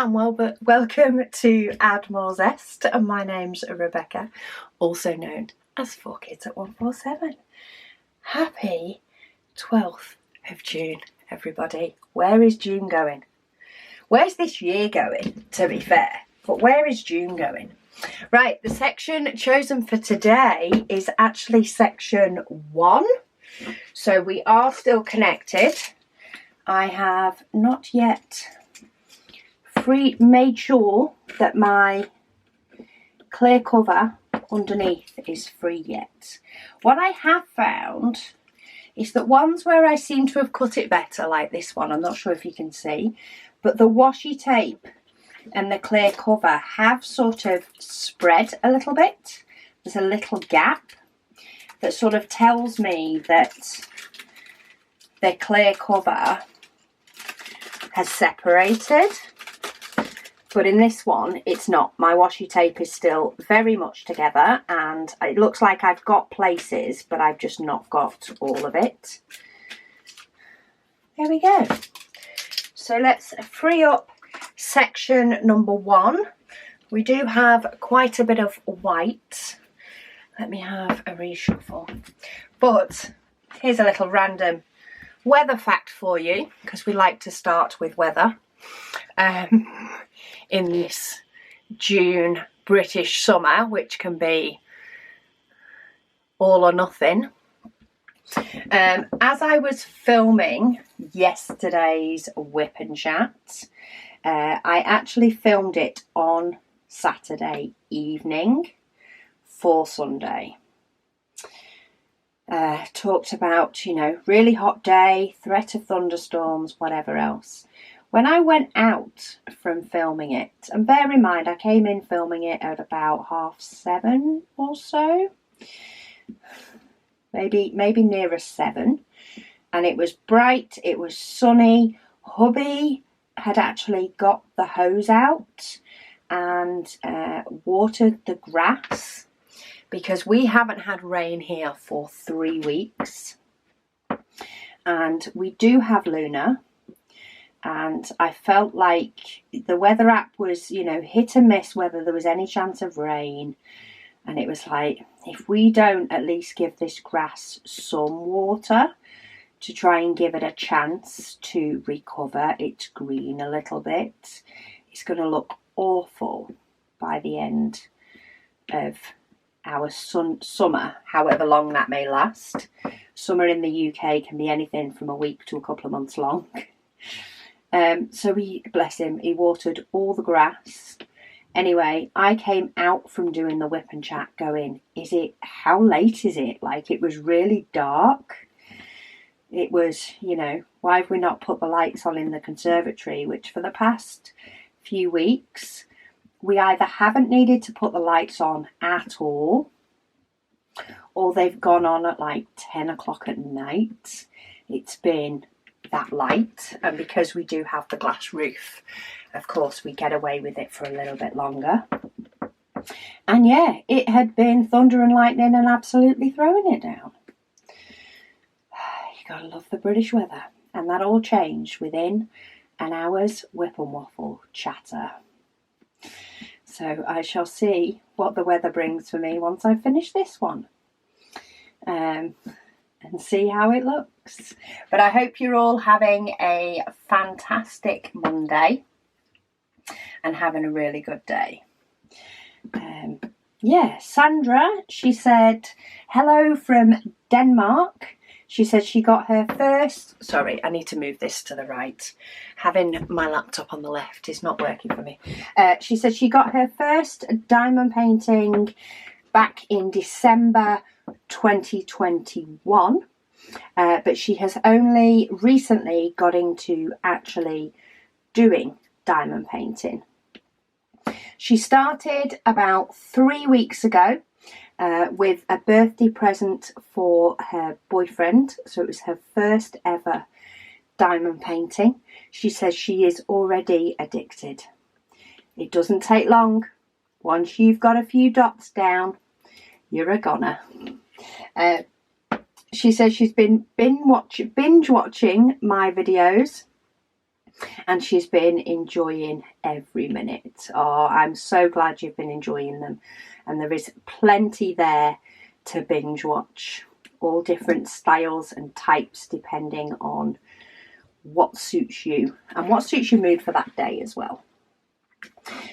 and welcome to Add More Zest, and my name's Rebecca, also known as 4Kids at 147. Happy 12th of June, everybody. Where is June going? Where's this year going, to be fair? But where is June going? Right, the section chosen for today is actually section 1. So we are still connected. I have not yet made sure that my clear cover underneath is free yet. What I have found is that ones where I seem to have cut it better, like this one, I'm not sure if you can see, but the washi tape and the clear cover have sort of spread a little bit. There's a little gap that sort of tells me that the clear cover has separated. But in this one, it's not. My washi tape is still very much together, and it looks like I've got places, but I've just not got all of it. There we go. So let's free up section number 1. We do have quite a bit of white. Let me have a reshuffle. But here's a little random weather fact for you, because we like to start with weather. In this June British summer, which can be all or nothing. As I was filming yesterday's Whip and Chat, I actually filmed it on Saturday evening for Sunday. Talked about, really hot day, threat of thunderstorms, whatever else. When I went out from filming it, and bear in mind I came in filming it at about 7:30 or so, maybe nearer 7, and it was bright, it was sunny. Hubby had actually got the hose out and watered the grass, because we haven't had rain here for 3 weeks, and we do have Luna. And I felt like the weather app was, hit and miss whether there was any chance of rain. And it was like, if we don't at least give this grass some water to try and give it a chance to recover its green a little bit, it's going to look awful by the end of our summer, however long that may last. Summer in the UK can be anything from a week to a couple of months long. So bless him, he watered all the grass. Anyway, I came out from doing the Whip and Chat going, how late is it? Like, it was really dark. It was, why have we not put the lights on in the conservatory? Which for the past few weeks, we either haven't needed to put the lights on at all, or they've gone on at like 10 o'clock at night. It's been that light, and because we do have the glass roof, of course we get away with it for a little bit longer. And yeah, it had been thunder and lightning and absolutely throwing it down. You gotta love the British weather, and that all changed within an hour's Whip and Waffle chatter. So I shall see what the weather brings for me once I finish this one. And see how it looks. But I hope you're all having a fantastic Monday and having a really good day. Sandra, she said hello from Denmark. She said she got her first... Sorry, I need to move this to the right. Having my laptop on the left is not working for me. She said she got her first diamond painting back in December 2021, but she has only recently got into actually doing diamond painting. She started about 3 weeks ago with a birthday present for her boyfriend, so it was her first ever diamond painting. She says she is already addicted. It doesn't take long. Once you've got a few dots down, you're a goner. She says she's been binge watching my videos and she's been enjoying every minute. Oh, I'm so glad you've been enjoying them, and there is plenty there to binge watch, all different styles and types depending on what suits you and what suits your mood for that day as well.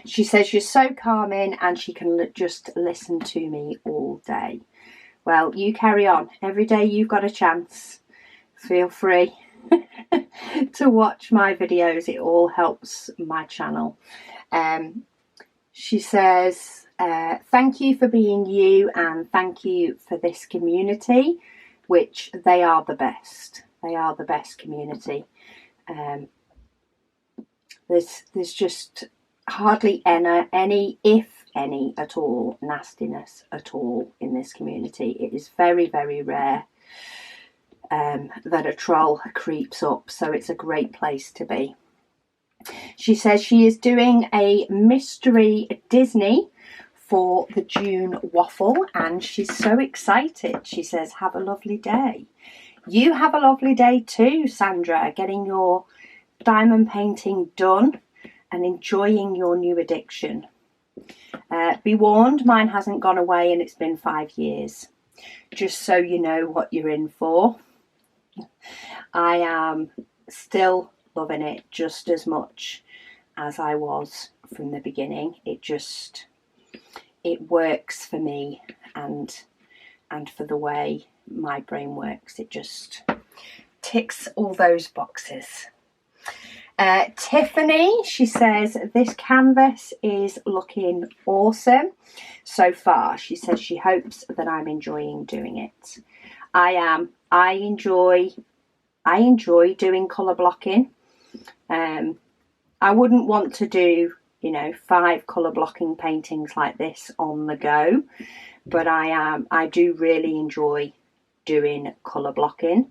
She says you're so calming and she can just listen to me all day. Well, you carry on. Every day you've got a chance. Feel free to watch my videos. It all helps my channel. She says, thank you for being you, and thank you for this community, which they are the best. They are the best community. There's just hardly any, if any at all, nastiness at all in this community. It is very, very rare that a troll creeps up, so it's a great place to be. She says she is doing a mystery Disney for the June Waffle, and she's so excited. She says, have a lovely day. You have a lovely day too, Sandra, getting your diamond painting done and enjoying your new addiction. Be warned, mine hasn't gone away and it's been 5 years. Just so you know what you're in for. I am still loving it just as much as I was from the beginning. It works for me and for the way my brain works. It just ticks all those boxes. Tiffany, she says, this canvas is looking awesome so far. She says she hopes that I'm enjoying doing it. I am. I enjoy doing colour blocking. I wouldn't want to do, 5 colour blocking paintings like this on the go, but I do really enjoy doing colour blocking.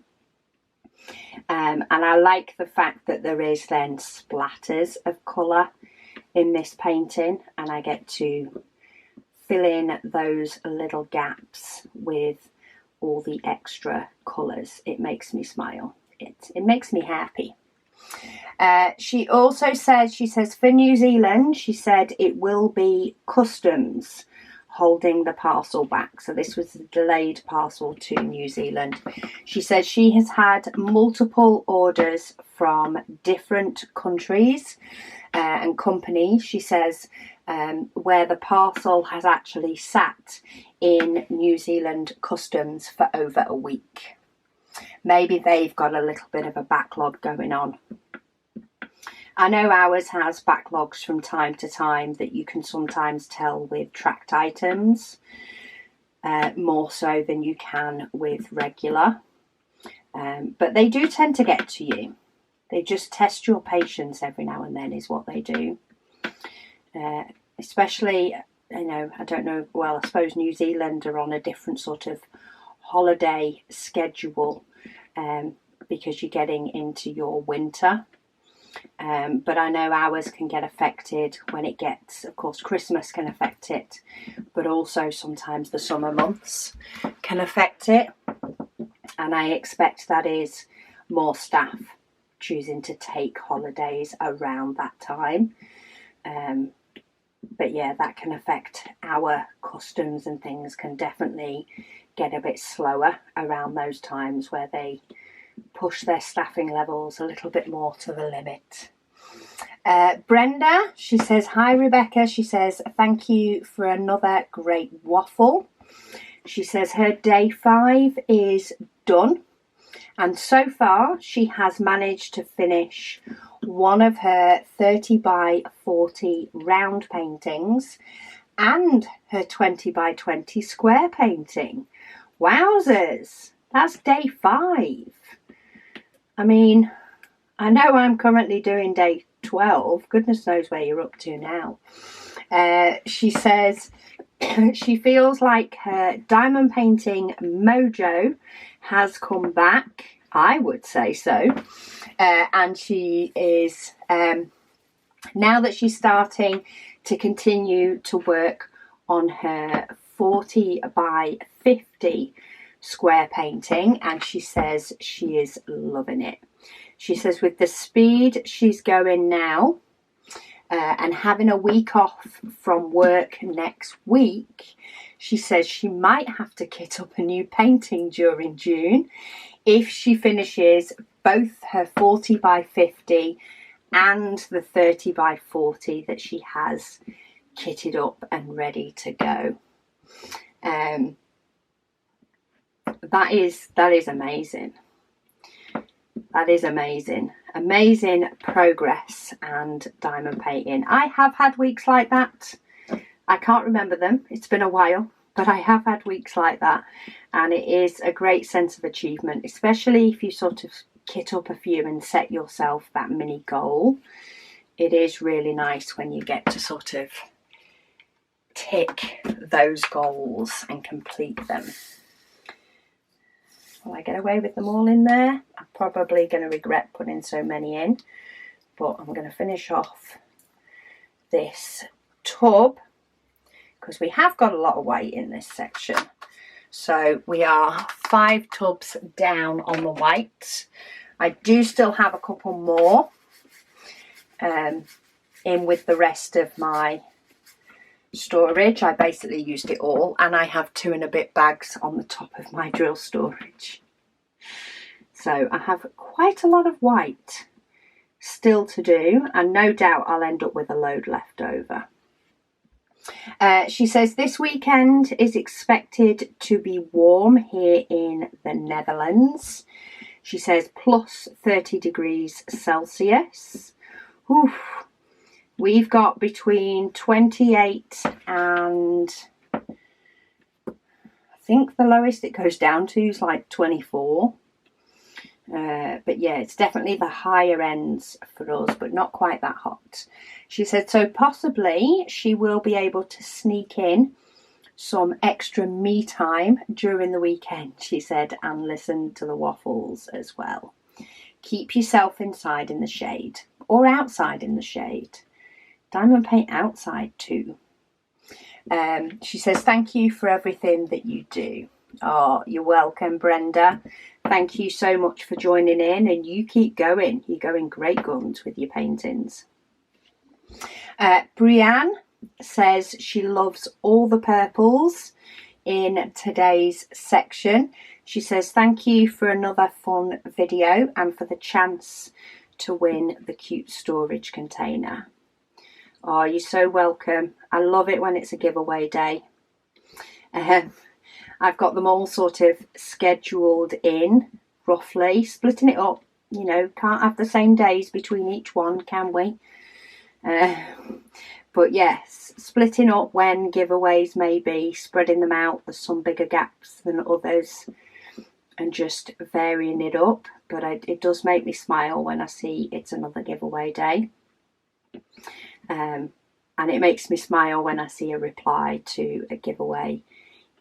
And I like the fact that there is then splatters of colour in this painting, and I get to fill in those little gaps with all the extra colours. It makes me smile. It makes me happy. She also says, for New Zealand, she said it will be customs holding the parcel back. So this was a delayed parcel to New Zealand. She says she has had multiple orders from different countries and companies. She says where the parcel has actually sat in New Zealand customs for over a week. Maybe they've got a little bit of a backlog going on. I know ours has backlogs from time to time that you can sometimes tell with tracked items, more so than you can with regular. But they do tend to get to you. They just test your patience every now and then is what they do. Especially, I don't know, well, I suppose New Zealand are on a different sort of holiday schedule because you're getting into your winter. But I know ours can get affected when it gets, of course, Christmas can affect it, but also sometimes the summer months can affect it. And I expect that is more staff choosing to take holidays around that time. But yeah, that can affect our customs, and things can definitely get a bit slower around those times where they push their staffing levels a little bit more to the limit. Brenda, she says, hi Rebecca. She says, thank you for another great waffle. She says her day 5 is done, and so far she has managed to finish one of her 30 by 40 round paintings and her 20 by 20 square painting. Wowzers, that's day 5. I mean, I know I'm currently doing day 12. Goodness knows where you're up to now. She says she feels like her diamond painting mojo has come back. I would say so. And she is, now that she's starting to continue to work on her 40 by 50 square painting, and she says she is loving it. She says with the speed she's going now and having a week off from work next week, she says she might have to kit up a new painting during June if she finishes both her 40 by 50 and the 30 by 40 that she has kitted up and ready to go. That is amazing. That is amazing. Amazing progress and diamond painting. I have had weeks like that. I can't remember them. It's been a while, but I have had weeks like that. And it is a great sense of achievement, especially if you sort of kit up a few and set yourself that mini goal. It is really nice when you get to sort of tick those goals and complete them. Will I get away with them all in there? I'm probably going to regret putting so many in, but I'm going to finish off this tub because we have got a lot of white in this section. So we are 5 tubs down on the white. I do still have a couple more in with the rest of my storage. I basically used it all, and I have 2 and a bit bags on the top of my drill storage. So I have quite a lot of white still to do, and no doubt I'll end up with a load left over. She says this weekend is expected to be warm here in the Netherlands. She says plus 30 degrees Celsius. Oof. We've got between 28 and I think the lowest it goes down to is like 24. But yeah, it's definitely the higher ends for us, but not quite that hot. She said so possibly she will be able to sneak in some extra me time during the weekend, she said, and listen to the waffles as well. Keep yourself inside in the shade or outside in the shade. Diamond paint outside too. She says, thank you for everything that you do. Oh, you're welcome, Brenda. Thank you so much for joining in, and you keep going. You're going great guns with your paintings. Brianne says she loves all the purples in today's section. She says, thank you for another fun video and for the chance to win the cute storage container. Oh, you're so welcome. I love it when it's a giveaway day. I've got them all sort of scheduled in, roughly, splitting it up. You know, can't have the same days between each one, can we? But yes, splitting up when giveaways may be, spreading them out. There's some bigger gaps than others, and just varying it up. But it does make me smile when I see it's another giveaway day. And it makes me smile when I see a reply to a giveaway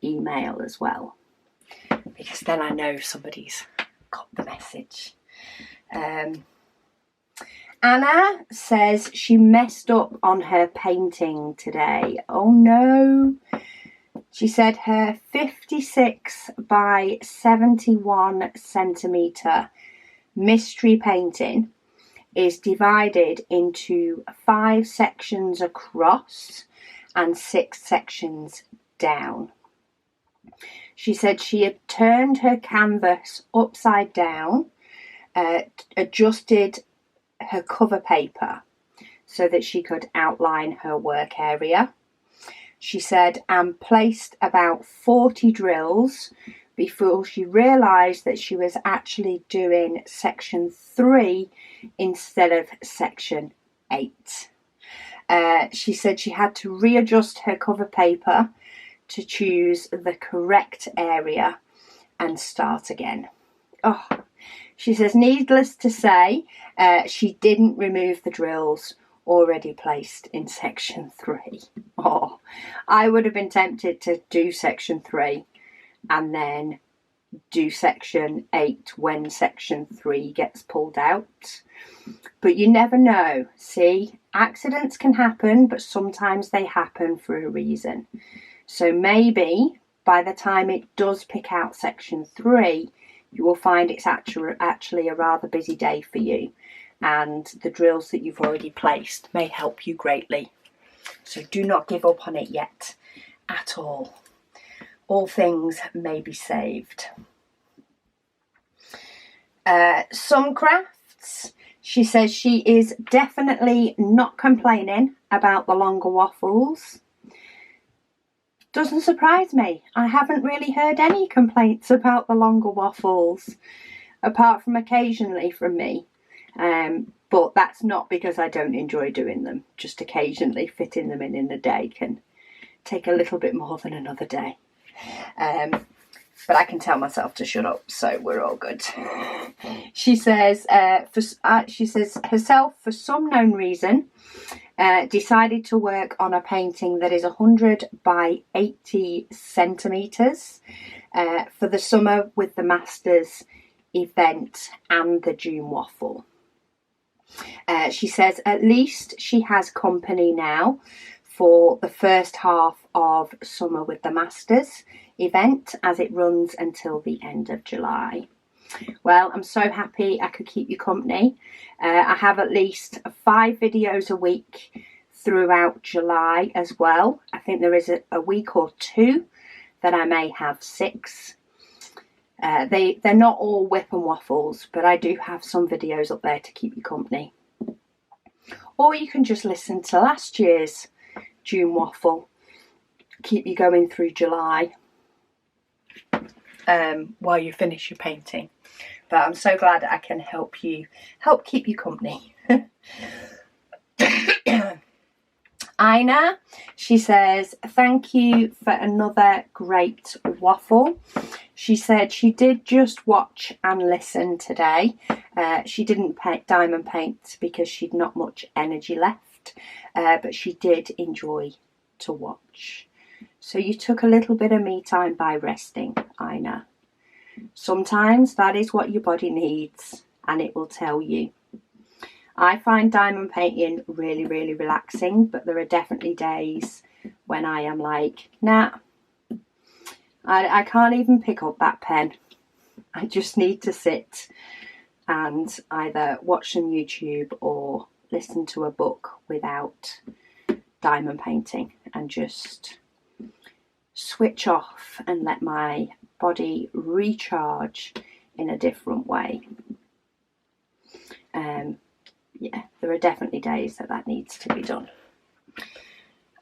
email as well, because then I know somebody's got the message. Anna says she messed up on her painting today. Oh no. She said her 56 by 71 centimetre mystery painting is divided into 5 sections across and 6 sections down. She said she had turned her canvas upside down, adjusted her cover paper so that she could outline her work area. She said, and placed about 40 drills before she realised that she was actually doing section 3 instead of section 8. She said she had to readjust her cover paper to choose the correct area and start again. Oh, she says, needless to say, she didn't remove the drills already placed in section 3. Oh, I would have been tempted to do section 3 and then do section 8 when section 3 gets pulled out. But you never know. See, accidents can happen, but sometimes they happen for a reason. So maybe by the time it does pick out section 3, you will find it's actually a rather busy day for you, and the drills that you've already placed may help you greatly. So do not give up on it yet at all. All things may be saved. Some crafts. She says she is definitely not complaining about the longer waffles. Doesn't surprise me. I haven't really heard any complaints about the longer waffles, apart from occasionally from me. But that's not because I don't enjoy doing them. Just occasionally fitting them in a day can take a little bit more than another day. But I can tell myself to shut up, so we're all good. She says, she says herself, for some known reason, decided to work on a painting that is 100 by 80 centimetres for the Summer with the Masters event and the June Waffle. She says at least she has company now for the first half of Summer with the Masters event, as it runs until the end of July. Well, I'm so happy I could keep you company. I have at least 5 videos a week throughout July as well. I think there is a week or 2 that I may have 6. They're not all whip and waffles, but I do have some videos up there to keep you company. Or you can just listen to last year's June Waffle, keep you going through July while you finish your painting. But I'm so glad I can help keep you company. Ina, she says, thank you for another great waffle. She said she did just watch and listen today. She didn't diamond paint because she'd not much energy left, but she did enjoy to watch. So you took a little bit of me time by resting, Ina. Sometimes that is what your body needs, and it will tell you. I find diamond painting really, really relaxing, but there are definitely days when I am like, nah, I can't even pick up that pen. I just need to sit and either watch some YouTube or listen to a book without diamond painting and just switch off and let my body recharge in a different way. Yeah, there are definitely days that needs to be done.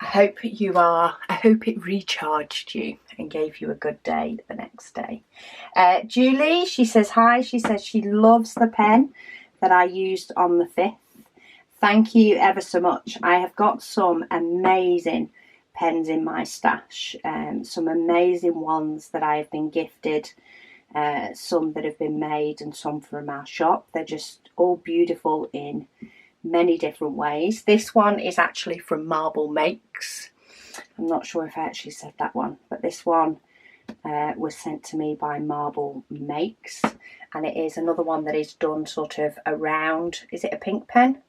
I hope it recharged you and gave you a good day the next day. Julie, she says hi. She says she loves the pen that I used on the 5th. Thank you ever so much. I have got some amazing pens in my stash. Some amazing ones that I have been gifted. Some that have been made and some from our shop. They're just all beautiful in many different ways. This one is actually from Marble Makes. I'm not sure if I actually said that one, but this one was sent to me by Marble Makes, and it is another one that is done sort of around. Is it a pink pen?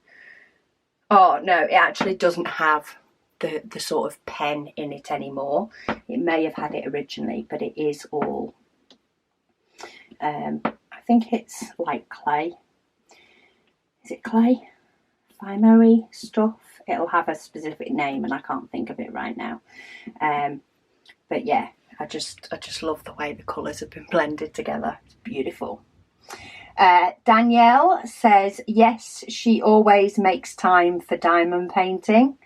Oh no, it actually doesn't have the sort of pen in it anymore. It may have had it originally, but it is all I think it's like clay. Is it clay? Fimo-y stuff. It'll have a specific name and I can't think of it right now. But yeah, I just love the way the colours have been blended together. It's beautiful. Danielle says, yes, she always makes time for diamond painting.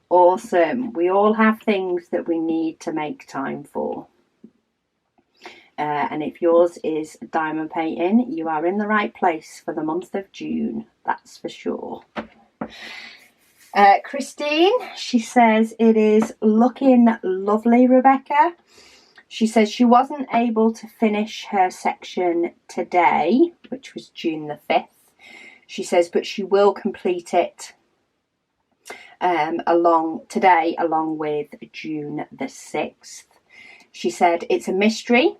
Awesome. We all have things that we need to make time for. And if yours is diamond painting, you are in the right place for the month of June, that's for sure. Christine, she says, it is looking lovely, Rebecca. She says she wasn't able to finish her section today, which was June the 5th. She says, but she will complete it along with June the 6th. She said it's a mystery.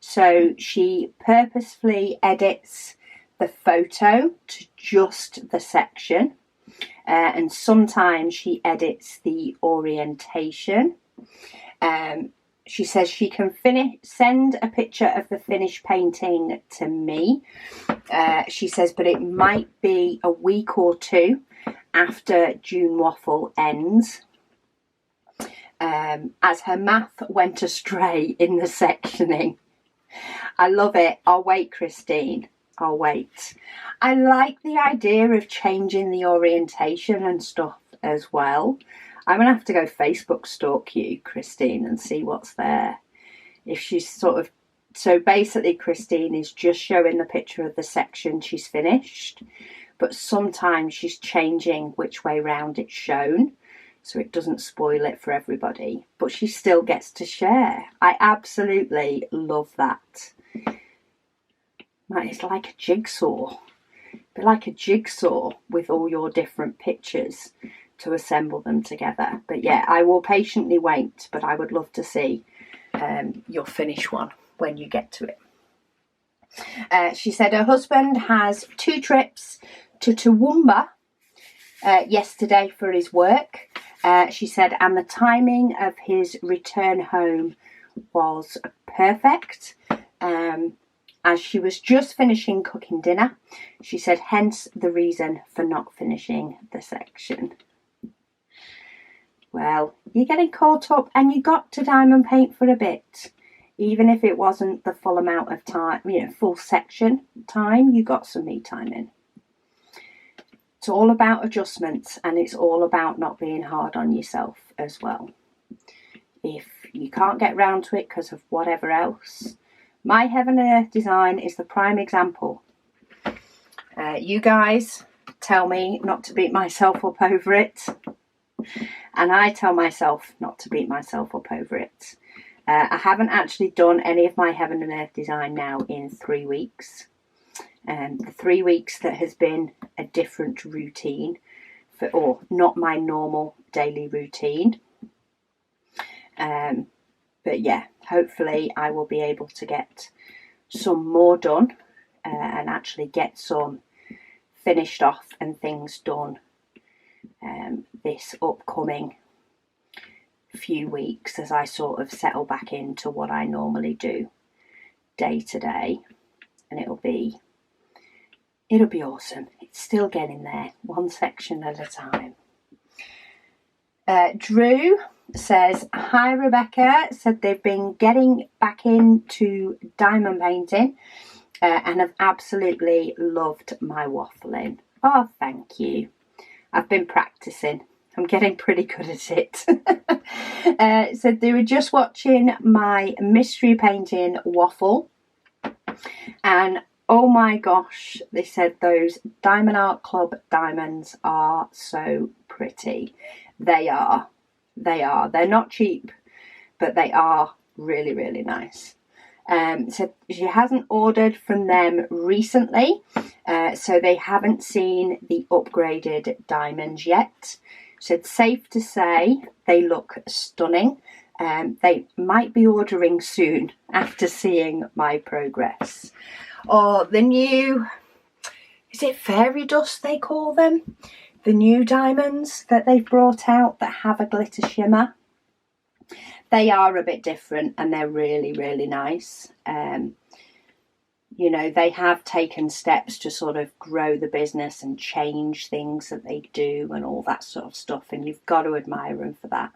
So she purposefully edits the photo to just the section, and sometimes she edits the orientation. She says she can send a picture of the finished painting to me. She says, but it might be a week or two after June Waffle ends, as her math went astray in the sectioning. I love it. I'll wait, Christine. I'll wait. I like the idea of changing the orientation and stuff as well. I'm going to have to go Facebook stalk you, Christine, and see what's there. If she's sort of... So basically, Christine is just showing the picture of the section she's finished, but sometimes she's changing which way round it's shown, so it doesn't spoil it for everybody. But she still gets to share. I absolutely love that. It's like a jigsaw. Be like a jigsaw with all your different pictures to assemble them together. But yeah, I will patiently wait, but I would love to see your finished one when you get to it. She said her husband has 2 trips to Toowoomba yesterday for his work. She said, and the timing of his return home was perfect. As she was just finishing cooking dinner, she said, hence the reason for not finishing the section. Well, you're getting caught up and you got to diamond paint for a bit. Even if it wasn't the full amount of time, full section time, you got some me time in. It's all about adjustments, and it's all about not being hard on yourself as well. If you can't get round to it because of whatever else, my Heaven and Earth design is the prime example. You guys tell me not to beat myself up over it, and I tell myself not to beat myself up over it. I haven't actually done any of my Heaven and Earth design now in 3 weeks. The 3 weeks that has been a different routine, or not my normal daily routine. But yeah, hopefully I will be able to get some more done and actually get some finished off and things done this upcoming few weeks, as I sort of settle back into what I normally do day to day, and it'll be awesome. It's still getting there, one section at a time. Drew says, hi Rebecca, said they've been getting back into diamond painting and have absolutely loved my waffling. Oh, thank you. I've been practicing. I'm getting pretty good at it. So they were just watching my mystery painting Waffle, and oh my gosh, they said those Diamond Art Club diamonds are so pretty. They are. They're not cheap, but they are really, really nice. So she hasn't ordered from them recently, so they haven't seen the upgraded diamonds yet. So it's safe to say they look stunning. They might be ordering soon after seeing my progress. Or the new, is it fairy dust they call them? The new diamonds that they've brought out that have a glitter shimmer. They are a bit different and they're really, really nice. You know, they have taken steps to sort of grow the business and change things that they do and all that sort of stuff. And you've got to admire them for that.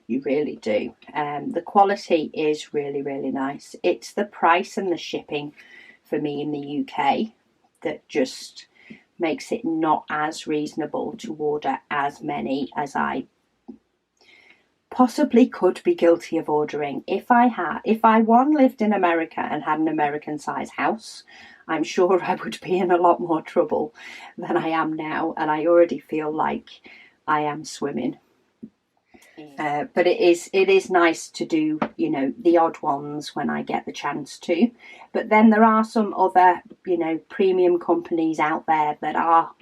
You really do. The quality is really, really nice. It's the price and the shipping for me in the UK that just makes it not as reasonable to order as many as I possibly could be guilty of ordering. If I lived in America and had an American size house, I'm sure I would be in a lot more trouble than I am now, and I already feel like I am swimming. But it is nice to do, you know, the odd ones when I get the chance to. But then there are some other, you know, premium companies out there that are,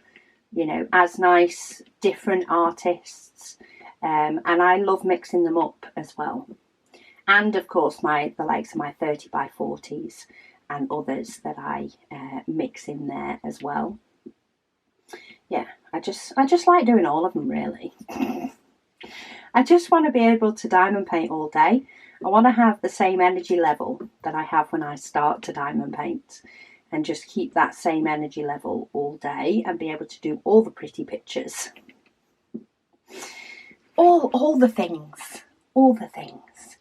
you know, as nice, different artists. And I love mixing them up as well. And of course the likes of my 30 by 40s and others that I mix in there as well. Yeah, I just like doing all of them, really. I just want to be able to diamond paint all day. I want to have the same energy level that I have when I start to diamond paint, and just keep that same energy level all day and be able to do all the pretty pictures. All the things. All the things.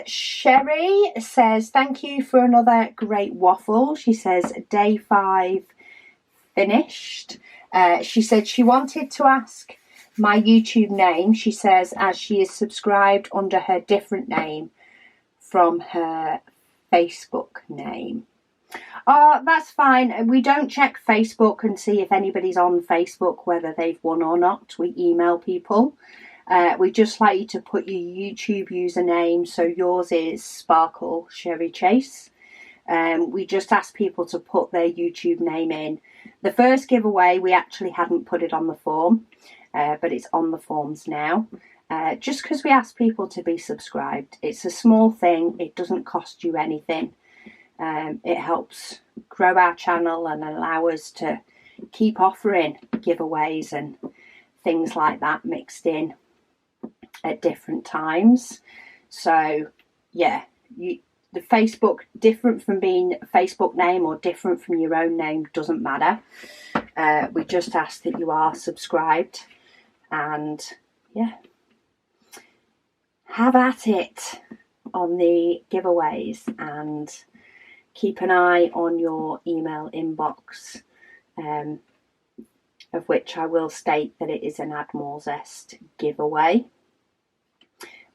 Sherry says, thank you for another great waffle. She says, day 5 finished. She said she wanted to ask my YouTube name. She says, as she is subscribed under her different name from her Facebook name. Oh, that's fine. We don't check Facebook and see if anybody's on Facebook, whether they've won or not. We email people. We just like you to put your YouTube username. So yours is Sparkle Sherry Chase. We just ask people to put their YouTube name in. The first giveaway, we actually hadn't put it on the form, but it's on the forms now. Just because we ask people to be subscribed. It's a small thing. It doesn't cost you anything. It helps grow our channel and allow us to keep offering giveaways and things like that mixed in at different times. So yeah, the Facebook, different from being a Facebook name or different from your own name, doesn't matter. We just ask that you are subscribed, and yeah, have at it on the giveaways, and keep an eye on your email inbox, of which I will state that it is an Add More Zest giveaway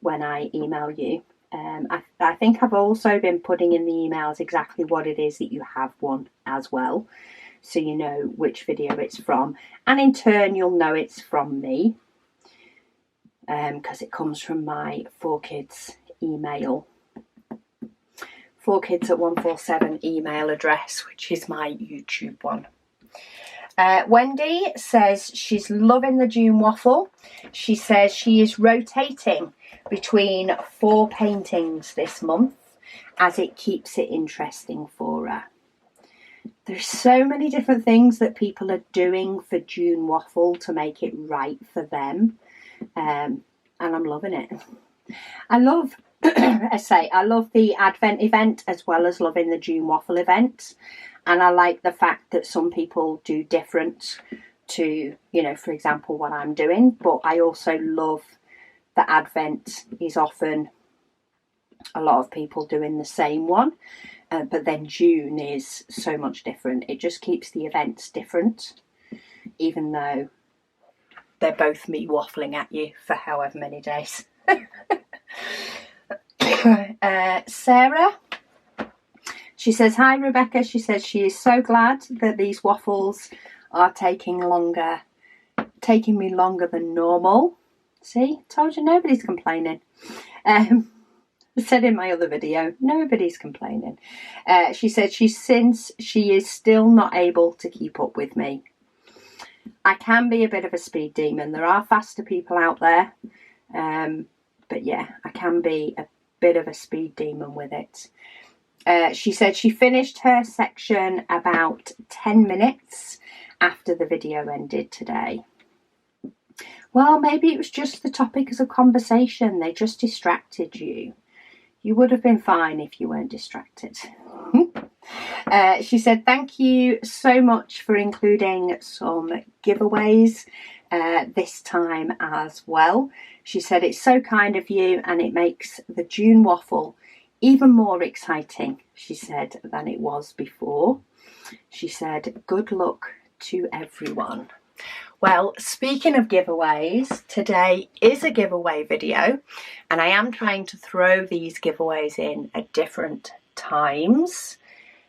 when I email you. I think I've also been putting in the emails exactly what it is that you have won as well, so you know which video it's from, and in turn you'll know it's from me, because it comes from my 4Kids email. 4kids@147 email address, which is my YouTube one. Wendy says she's loving the June waffle. She says she is rotating between 4 paintings this month, as it keeps it interesting for her. There's so many different things that people are doing for June waffle to make it right for them, and I'm loving it. I love I love the Advent event as well as loving the June waffle event, and I like the fact that some people do different to, you know, for example, what I'm doing, but I also love that Advent is often a lot of people doing the same one, but then June is so much different. It just keeps the events different, even though they're both me waffling at you for however many days. Sarah, she says, hi Rebecca. She says she is so glad that these waffles are taking me longer than normal. See, told you, nobody's complaining. I said in my other video, nobody's complaining. She said she is still not able to keep up with me. I can be a bit of a speed demon. There are faster people out there, but yeah, I can be a bit of a speed demon with it. She said she finished her section about 10 minutes after the video ended today. Well, maybe it was just the topic as a conversation. They just distracted you. You would have been fine if you weren't distracted. She said, thank you so much for including some giveaways this time as well. She said, it's so kind of you, and it makes the June waffle even more exciting, she said, than it was before. She said, good luck to everyone. Well, speaking of giveaways, today is a giveaway video, and I am trying to throw these giveaways in at different times.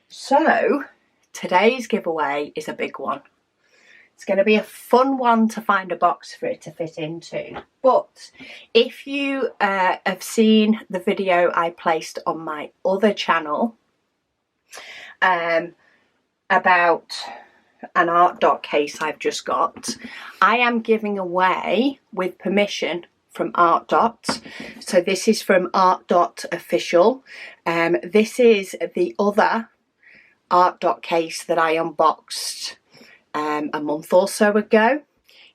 So today's giveaway is a big one. It's going to be a fun one to find a box for it to fit into. But if you have seen the video I placed on my other channel about an art dot case I've just got, I am giving away, with permission from Art Dot. So this is from Art Dot Official. This is the other Art Dot case that I unboxed a month or so ago.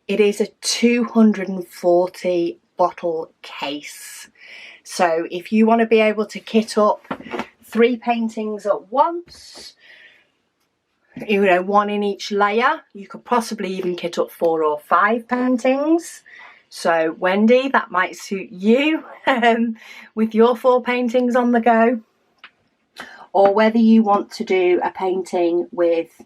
It is a 240 bottle case. So if you want to be able to kit up 3 paintings at once, you know, 1 in each layer, you could possibly even kit up 4 or 5 paintings. So Wendy, that might suit you with your 4 paintings on the go. Or whether you want to do a painting with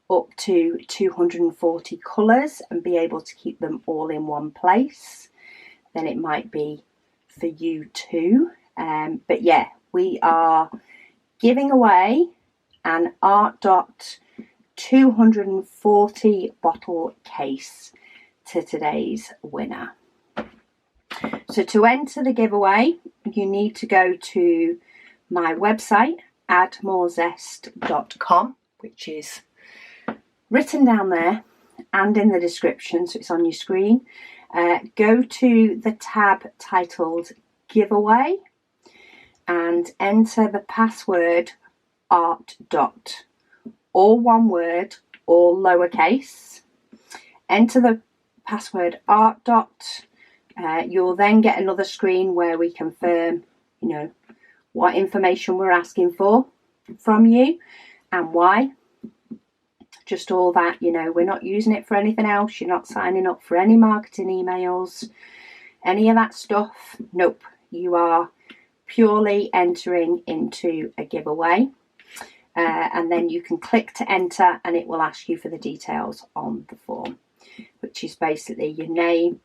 up to 240 colours and be able to keep them all in one place, then it might be for you too. But yeah, we are giving away an Art Dot 240 bottle case to today's winner. So to enter the giveaway, you need to go to my website, addmorezest.com, which is written down there and in the description, so it's on your screen. Go to the tab titled Giveaway and enter the password Art Dot, all one word, all lowercase. Enter the password Art Dot. You'll then get another screen where we confirm, you know, what information we're asking for from you and why. Just all that, you know, we're not using it for anything else. You're not signing up for any marketing emails, any of that stuff. Nope, you are purely entering into a giveaway. And then you can click to enter and it will ask you for the details on the form, which is basically your name,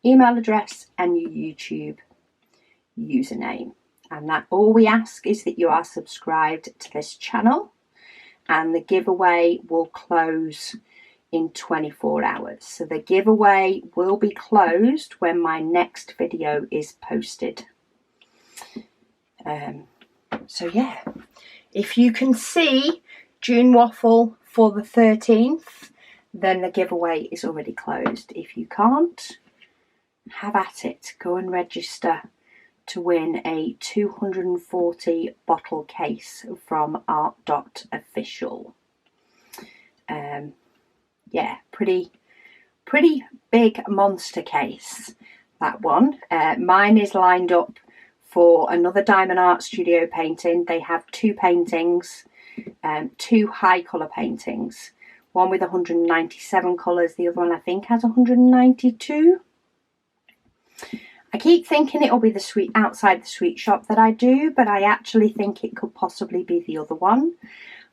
email address and your YouTube username. And that all we ask is that you are subscribed to this channel, and the giveaway will close in 24 hours. So the giveaway will be closed when my next video is posted. So yeah, if you can see June Waffle for the 13th, then the giveaway is already closed. If you can't, have at it. Go and register to win a 240 bottle case from Art Dot Official. Yeah, pretty big monster case, that one. Mine is lined up for another Diamond Art Studio painting. They have 2 paintings, 2 high colour paintings. One with 197 colours, the other one I think has 192. I keep thinking it'll be the outside the sweet shop that I do, but I actually think it could possibly be the other one.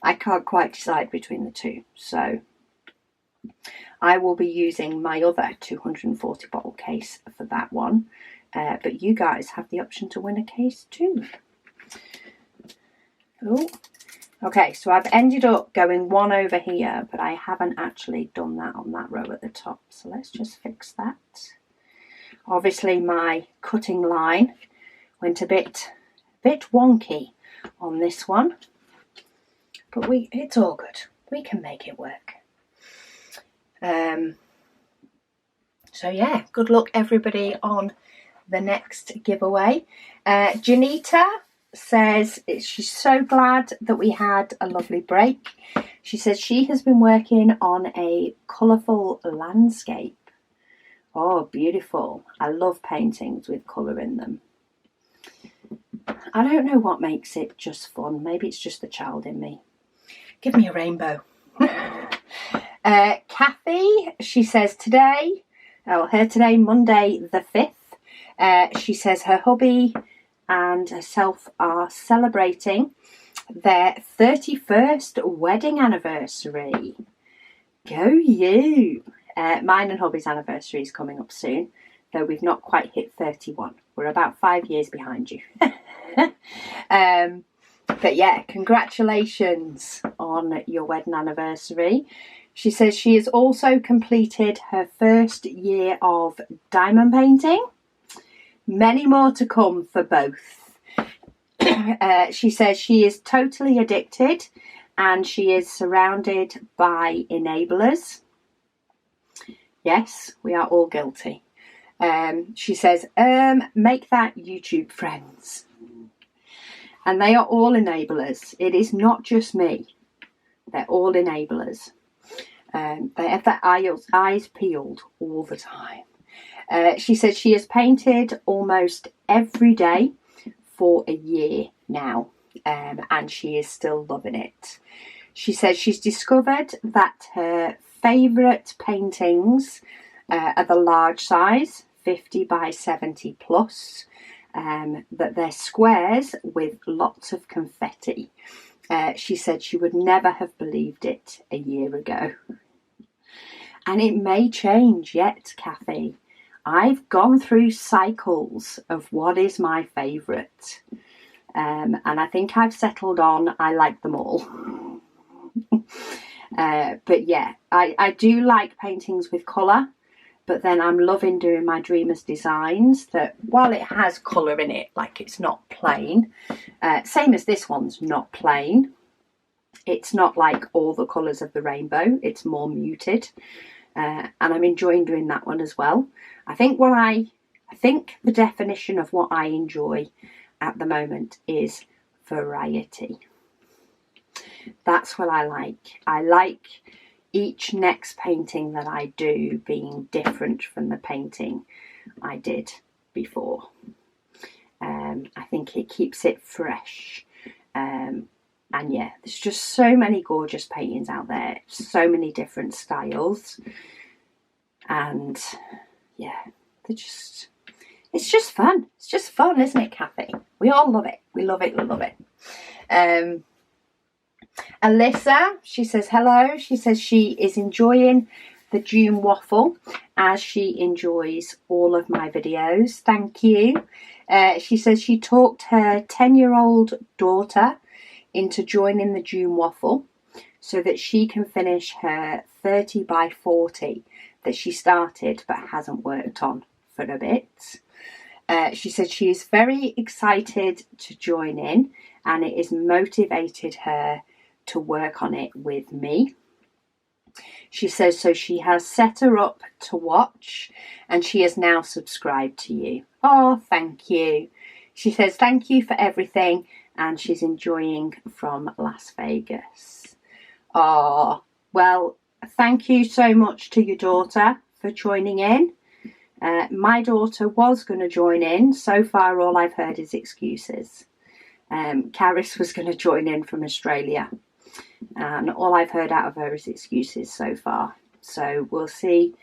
I can't quite decide between the two. So I will be using my other 240 bottle case for that one. But you guys have the option to win a case too. Oh, okay, so I've ended up going one over here, but I haven't actually done that on that row at the top. So let's just fix that. Obviously my cutting line went a bit wonky on this one, but it's all good. We can make it work. So yeah, good luck everybody on the next giveaway. Janita says she's so glad that we had a lovely break. She says she has been working on a colourful landscape. Oh, beautiful. I love paintings with colour in them. I don't know what makes it just fun. Maybe it's just the child in me. Give me a rainbow. Kathy, she says today, Monday the 5th, she says her hubby and herself are celebrating their 31st wedding anniversary. Go you! Mine and hubby's anniversary is coming up soon, though we've not quite hit 31. We're about 5 years behind you. But yeah, congratulations on your wedding anniversary. She says she has also completed her first year of diamond painting. Many more to come for both. She says she is totally addicted and she is surrounded by enablers. Yes, we are all guilty. She says, make that YouTube friends. And they are all enablers. It is not just me. They're all enablers. They have their eyes peeled all the time. She says she has painted almost every day for a year now, and she is still loving it. She says she's discovered that her favourite paintings are the large size, 50 by 70 plus, that they're squares with lots of confetti. She said she would never have believed it a year ago. And it may change yet, Kathy. I've gone through cycles of what is my favourite. And I think I've settled on I like them all. But yeah, I do like paintings with colour. But then I'm loving doing my Dreamers designs that, while it has colour in it, like it's not plain, same as this one's not plain. It's not like all the colours of the rainbow, it's more muted. And I'm enjoying doing that one as well. I think the definition of what I enjoy at the moment is variety. That's what I like. I like each next painting that I do being different from the painting I did before. I think it keeps it fresh. And yeah, there's just so many gorgeous paintings out there, so many different styles. And yeah, it's just fun. It's just fun, isn't it, Kathy? We all love it. We love it. We love it. Alyssa, she says hello. She says she is enjoying the June waffle as she enjoys all of my videos. Thank you. She says she talked her 10-year-old daughter into joining the June waffle so that she can finish her 30 by 40 that she started but hasn't worked on for a bit. She said she is very excited to join in, and it has motivated her to work on it with me. She says so she has set her up to watch, and she has now subscribed to you. Oh, thank you. She says thank you for everything, and she's enjoying from Las Vegas. Oh, well, thank you so much to your daughter for joining in. My daughter was going to join in. So far, all I've heard is excuses. Caris was going to join in from Australia, and all I've heard out of her is excuses so far. So we'll see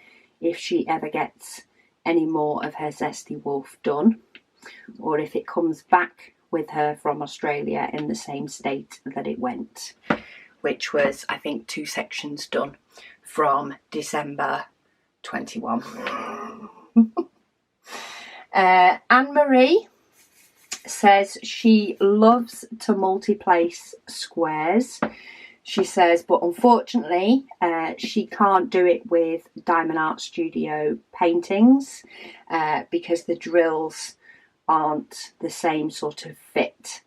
if she ever gets any more of her Zesty Wolf done, or if it comes back with her from Australia in the same state that it went, which was, I think, 2 sections done from December 21. Anne-Marie says she loves to multi-place squares. She says, but unfortunately, she can't do it with Diamond Art Studio paintings because the drills aren't the same sort of fit.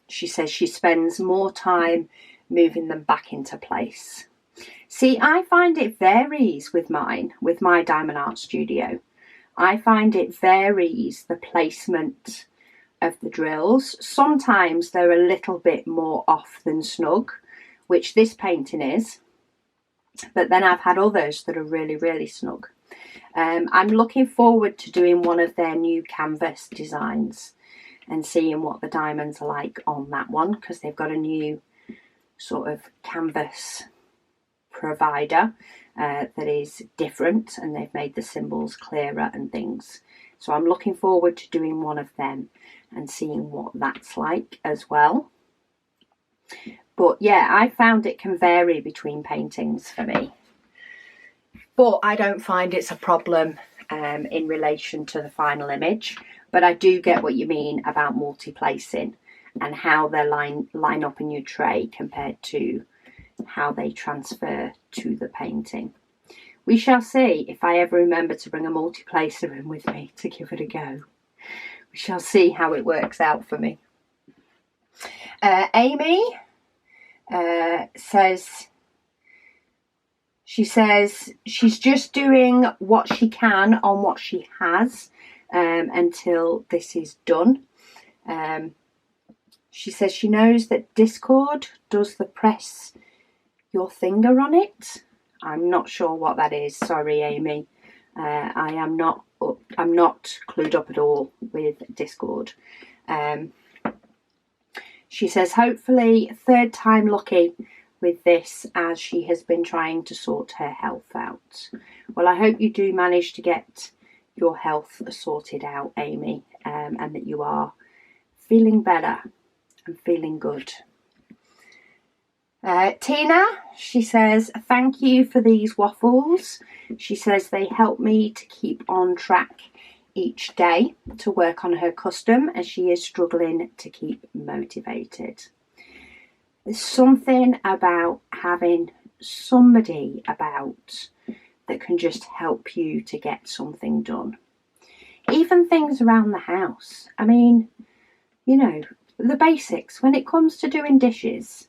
She says she spends more time moving them back into place. See, I find it varies with mine, with my Diamond Art Studio. I find it varies the placement of the drills. Sometimes they're a little bit more off than snug, which this painting is. But then I've had others that are really, really snug. I'm looking forward to doing one of their new canvas designs and seeing what the diamonds are like on that one, because they've got a new sort of canvas provider that is different, and they've made the symbols clearer and things. So I'm looking forward to doing one of them and seeing what that's like as well. But yeah, I found it can vary between paintings for me. But I don't find it's a problem in relation to the final image. But I do get what you mean about multi-placing and how they line up in your tray compared to how they transfer to the painting. We shall see if I ever remember to bring a multi-placer in with me to give it a go. We shall see how it works out for me. Amy says she's just doing what she can on what she has until this is done. She says she knows that Discord does the press your finger on it. I'm not sure what that is. Sorry, Amy. I'm not clued up at all with Discord. She says, hopefully third time lucky with this, as she has been trying to sort her health out. Well, I hope you do manage to get your health sorted out, Amy, and that you are feeling better and feeling good. Tina, she says, thank you for these waffles. She says they help me to keep on track each day to work on her custom, as she is struggling to keep motivated. There's something about having somebody about that can just help you to get something done. Even things around the house. I mean, you know, the basics when it comes to doing dishes.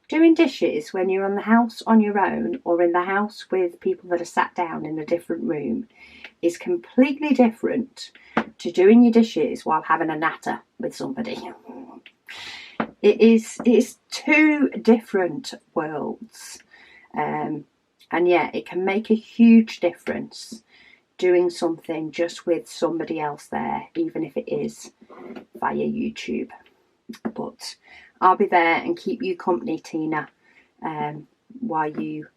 Doing dishes when you're on the house on your own or in the house with people that are sat down in a different room is completely different to doing your dishes while having a natter with somebody. It's two different worlds. And yeah, it can make a huge difference doing something just with somebody else there, even if it is via YouTube. But I'll be there and keep you company, Tina, while you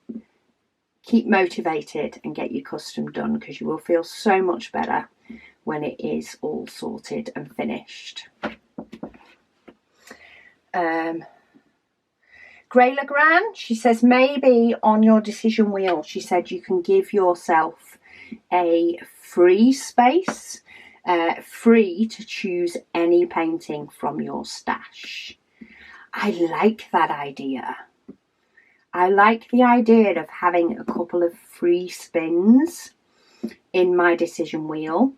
keep motivated and get your custom done, because you will feel so much better when it is all sorted and finished. Grey Legrand, she says, maybe on your decision wheel, she said you can give yourself a free space, free to choose any painting from your stash. I like that idea. I like the idea of having a couple of free spins in my decision wheel.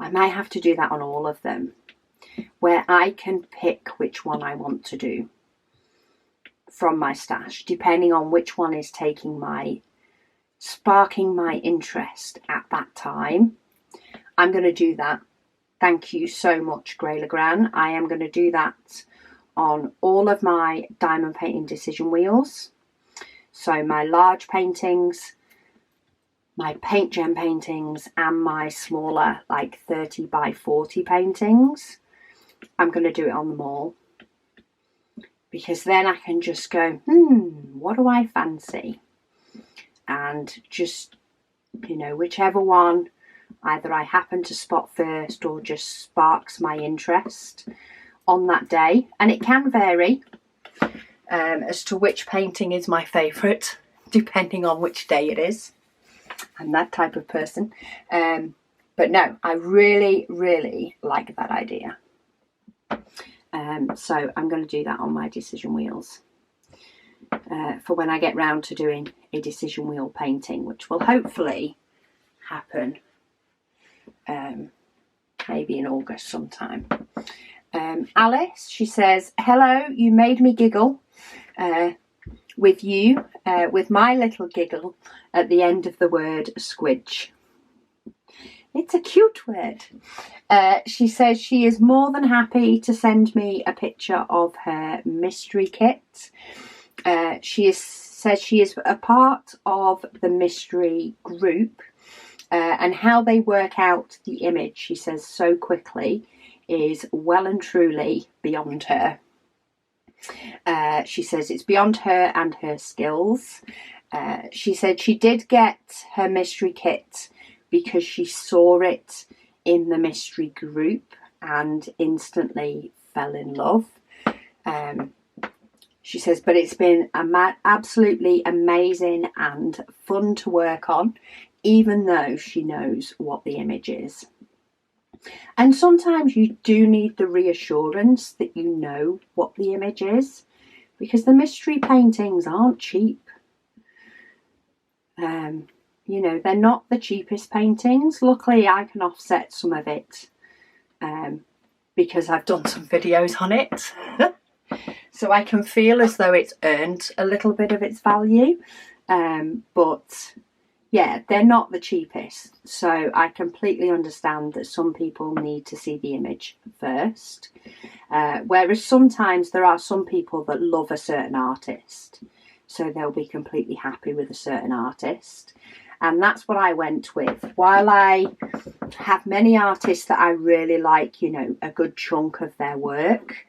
I might have to do that on all of them, where I can pick which one I want to do from my stash, depending on which one is sparking my interest at that time. I'm going to do that. Thank you so much, Grey Legrand. I am going to do that on all of my diamond painting decision wheels. So my large paintings, my paint gem paintings, and my smaller, like 30 by 40 paintings. I'm going to do it on them all, because then I can just go, what do I fancy? And just, you know, whichever one either I happen to spot first or just sparks my interest on that day. And it can vary as to which painting is my favourite, depending on which day it is. I'm that type of person. But no, I really, really like that idea. So I'm going to do that on my decision wheels for when I get round to doing a decision wheel painting, which will hopefully happen maybe in August sometime. Alice, she says, hello, you made me giggle with my little giggle at the end of the word squidge. It's a cute word. She says she is more than happy to send me a picture of her mystery kit. She says she is a part of the mystery group, and how they work out the image, she says, so quickly is well and truly beyond her. She says it's beyond her and her skills. She said she did get her mystery kit because she saw it in the mystery group and instantly fell in love. She says, but it's been absolutely amazing and fun to work on, even though she knows what the image is. And sometimes you do need the reassurance that you know what the image is, because the mystery paintings aren't cheap. You know, they're not the cheapest paintings. Luckily, I can offset some of it because I've done some videos on it. So I can feel as though it's earned a little bit of its value. But yeah, they're not the cheapest. So I completely understand that some people need to see the image first. Whereas sometimes there are some people that love a certain artist. So they'll be completely happy with a certain artist. And that's what I went with. While I have many artists that I really like, you know, a good chunk of their work,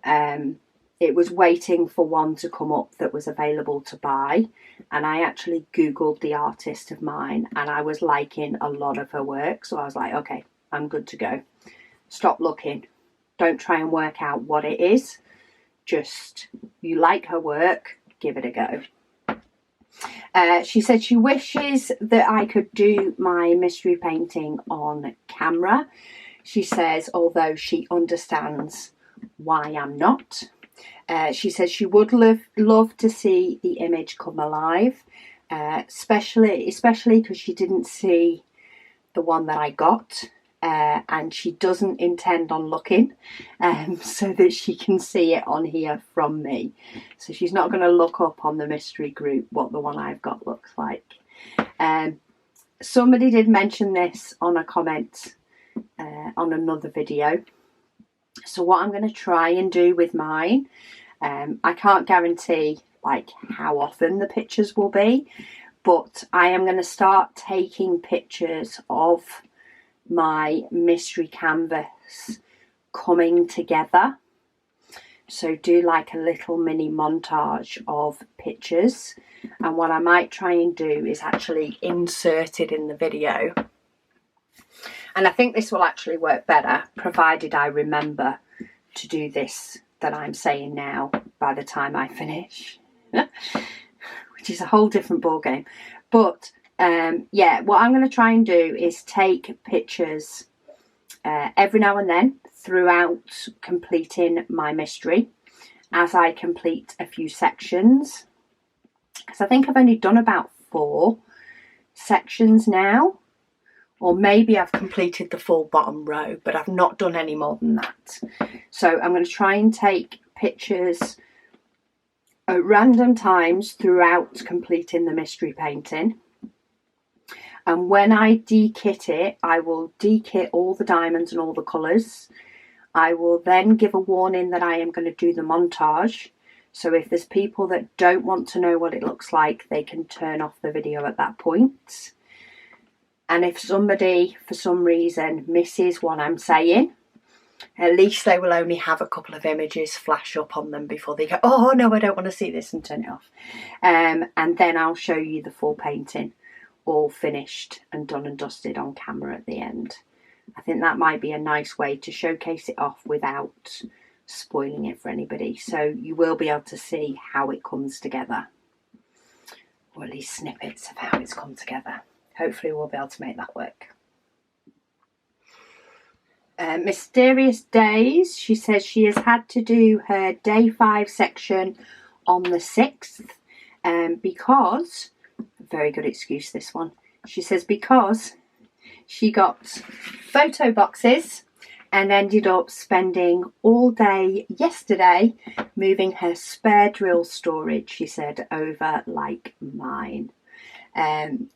it was waiting for one to come up that was available to buy. And I actually Googled the artist of mine and I was liking a lot of her work. So I was like, okay, I'm good to go. Stop looking. Don't try and work out what it is. Just, you like her work, give it a go. She said she wishes that I could do my mystery painting on camera. She says, although she understands why I'm not. She says she would love to see the image come alive, especially because she didn't see the one that I got. And she doesn't intend on looking, so that she can see it on here from me. So she's not going to look up on the mystery group what the one I've got looks like. Somebody did mention this on a comment on another video. So what I'm going to try and do with mine, I can't guarantee like how often the pictures will be, but I am going to start taking pictures of my mystery canvas coming together. So do like a little mini montage of pictures, and what I might try and do is actually insert it in the video. And I think this will actually work better provided I remember to do this that I'm saying now by the time I finish, which is a whole different ball game. But yeah, what I'm going to try and do is take pictures every now and then throughout completing my mystery as I complete a few sections. Because I think I've only done about 4 sections now. Or maybe I've completed the full bottom row, but I've not done any more than that. So I'm going to try and take pictures at random times throughout completing the mystery painting. And when I de-kit it, I will de-kit all the diamonds and all the colours. I will then give a warning that I am going to do the montage. So if there's people that don't want to know what it looks like, they can turn off the video at that point. And if somebody, for some reason, misses what I'm saying, at least they will only have a couple of images flash up on them before they go, oh no, I don't want to see this, and turn it off. And then I'll show you the full painting, all finished and done and dusted on camera at the end. I think that might be a nice way to showcase it off without spoiling it for anybody. So you will be able to see how it comes together, or at least snippets of how it's come together. Hopefully we'll be able to make that work. Mysterious Days, she says she has had to do her day 5 section on the 6th because, very good excuse this one, she says because she got photo boxes and ended up spending all day yesterday moving her spare drill storage, she said, over like mine.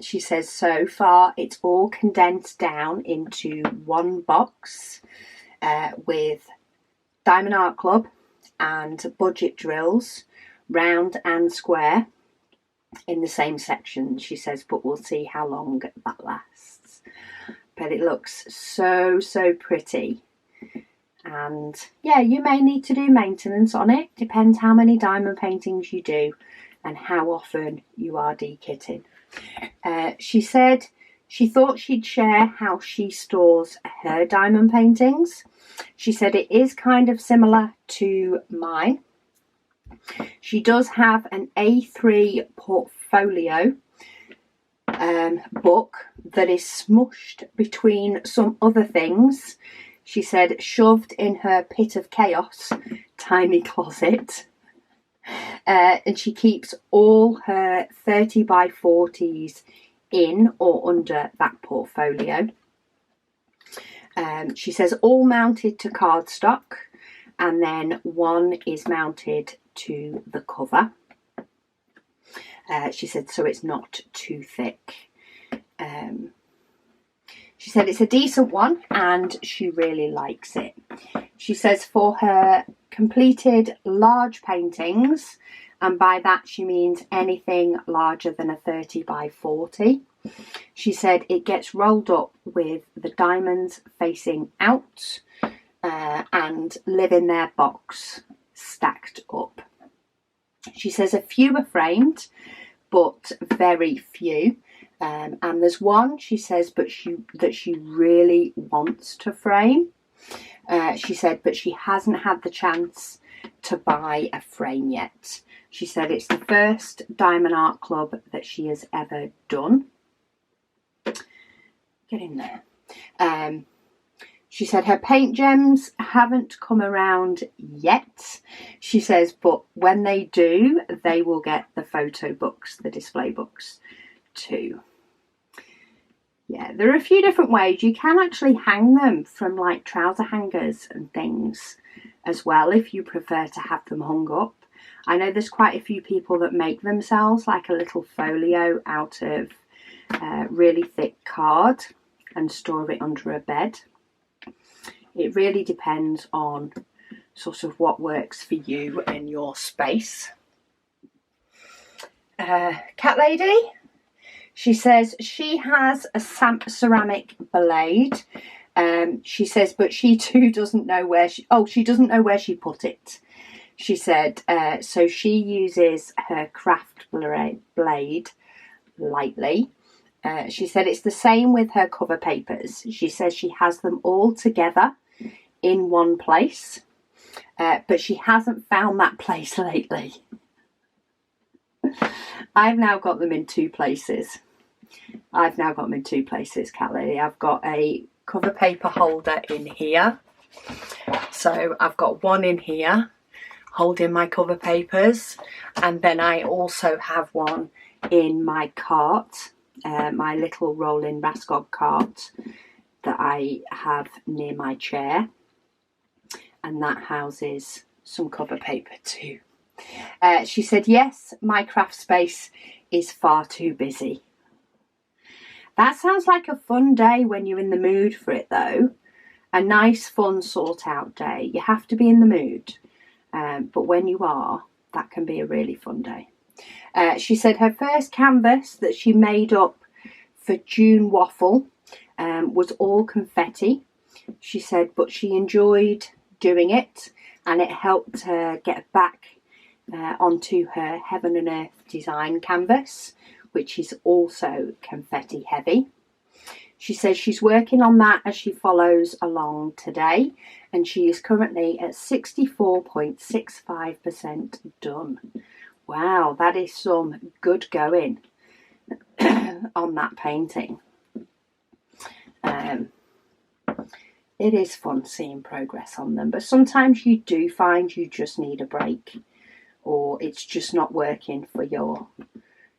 She says so far it's all condensed down into one box with Diamond Art Club and budget drills, round and square, in the same section, she says, but we'll see how long that lasts. But it looks so pretty. And yeah, you may need to do maintenance on it. Depends how many diamond paintings you do and how often you are de-kitting. She said she thought she'd share how she stores her diamond paintings. She said it is kind of similar to mine. She does have an A3 portfolio book that is smushed between some other things. She said shoved in her pit of chaos tiny closet. And she keeps all her 30 by 40s in or under that portfolio. She says all mounted to cardstock, and then one is mounted to the cover. She said so it's not too thick. She said it's a decent one and she really likes it. She says for her completed large paintings, and by that she means anything larger than a 30 by 40, She said it gets rolled up with the diamonds facing out and live in their box stacked up. She says a few are framed, but very few. And there's one, she says, that she really wants to frame. She said, but she hasn't had the chance to buy a frame yet. She said it's the first Diamond Art Club that she has ever done. Get in there. She said her paint gems haven't come around yet. She says, but when they do, they will get the photo books, the display books too. Yeah, there are a few different ways. You can actually hang them from like trouser hangers and things as well if you prefer to have them hung up. I know there's quite a few people that make themselves like a little folio out of really thick card and store it under a bed. It really depends on sort of what works for you and your space. Cat Lady, she says she has a ceramic blade. She says, but she too doesn't know where she doesn't know where she put it. She said, so she uses her craft blade lightly. She said it's the same with her cover papers. She says she has them all together in one place, but she hasn't found that place lately. I've now got them in two places. Cat Lady. I've got a cover paper holder in here. So I've got one in here holding my cover papers, and then I also have one in my cart, my little rolling Rascog cart that I have near my chair, and that houses some cover paper too. She said, yes, my craft space is far too busy. That sounds like a fun day when you're in the mood for it though. A nice, fun, sort out day. You have to be in the mood. But when you are, that can be a really fun day. She said her first canvas that she made up for June Waffle was all confetti. She said, but she enjoyed doing it and it helped her get back onto her Heaven and Earth design canvas, which is also confetti heavy. She says she's working on that as she follows along today, and she is currently at 64.65% done. Wow, that is some good going on that painting. It is fun seeing progress on them, but sometimes you do find you just need a break, or it's just not working for your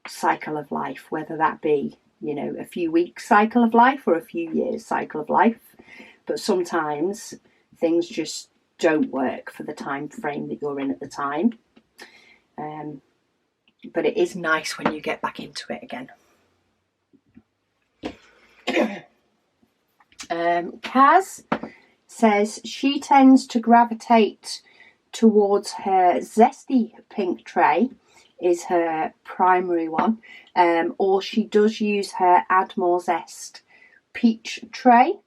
cycle of life, whether that be, you know, a few weeks cycle of life or a few years cycle of life. But sometimes things just don't work for the time frame that you're in at the time. But it is nice when you get back into it again. Kaz says she tends to gravitate towards her zesty pink tray, is her primary one, or she does use her Add More Zest peach tray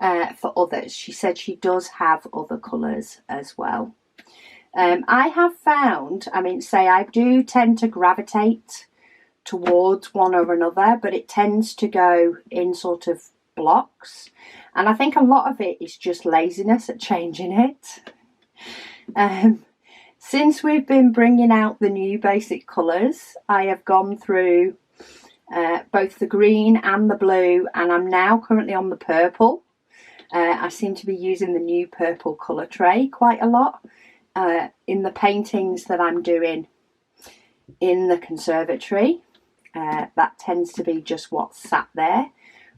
for others. She said she does have other colours as well. I have found, I do tend to gravitate towards one or another, but it tends to go in sort of blocks, and I think a lot of it is just laziness at changing it. Since we've been bringing out the new basic colours, I have gone through both the green and the blue, and I'm now currently on the purple. I seem to be using the new purple colour tray quite a lot in the paintings that I'm doing in the conservatory. That tends to be just what's sat there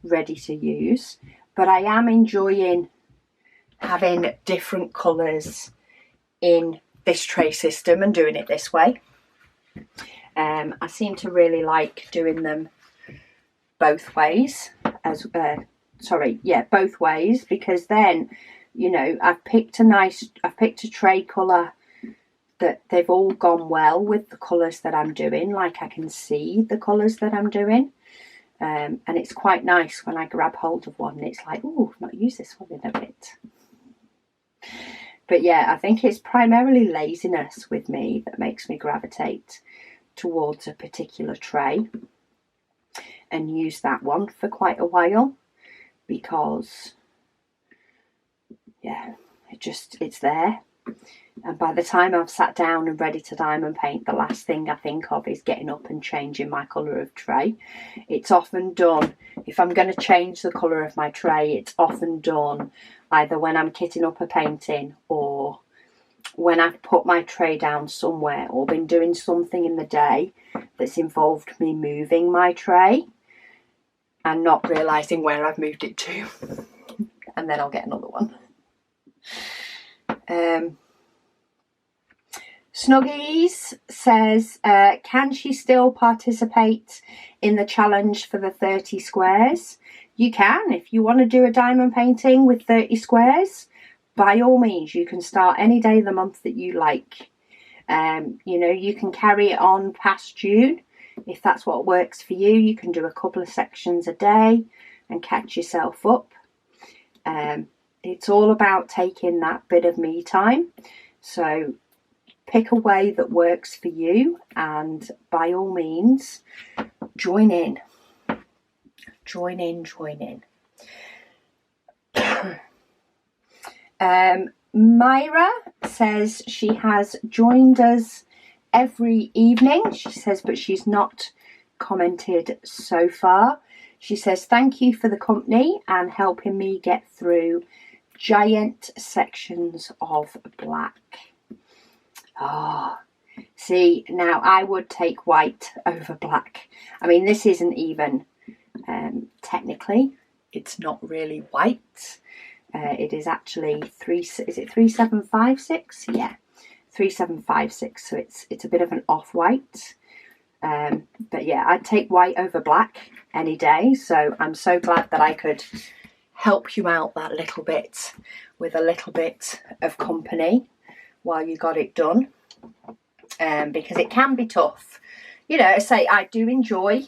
ready to use, but I am enjoying having different colours in this tray system and doing it this way. I seem to really like doing them both ways, both ways, because then, you know, I've picked a tray colour that they've all gone well with the colours that I'm doing. Like, I can see the colours that I'm doing. And it's quite nice when I grab hold of one and it's like, oh, I've not used this one in a bit. But yeah, I think it's primarily laziness with me that makes me gravitate towards a particular tray and use that one for quite a while, because yeah, it's there. And by the time I've sat down and ready to diamond paint, the last thing I think of is getting up and changing my colour of tray. It's often done, if I'm going to change the colour of my tray, it's often done either when I'm kitting up a painting, or when I've put my tray down somewhere, or been doing something in the day that's involved me moving my tray and not realising where I've moved it to. And then I'll get another one. Snuggies says, can she still participate in the challenge for the 30 squares? You can. If you want to do a diamond painting with 30 squares, by all means, you can start any day of the month that you like. You know, you can carry it on past June. If that's what works for you, you can do a couple of sections a day and catch yourself up. It's all about taking that bit of me time. So pick a way that works for you, and by all means, join in. Join in. Myra says she has joined us every evening. She says, but she's not commented so far. She says, thank you for the company and helping me get through giant sections of black. Oh, see, now I would take white over black. I mean, this isn't even, technically, it's not really white. It is actually 3756? Yeah, 3756. So it's a bit of an off-white. But yeah, I'd take white over black any day. So I'm so glad that I could help you out that little bit with a little bit of company while you got it done, because it can be tough. You know, say I do enjoy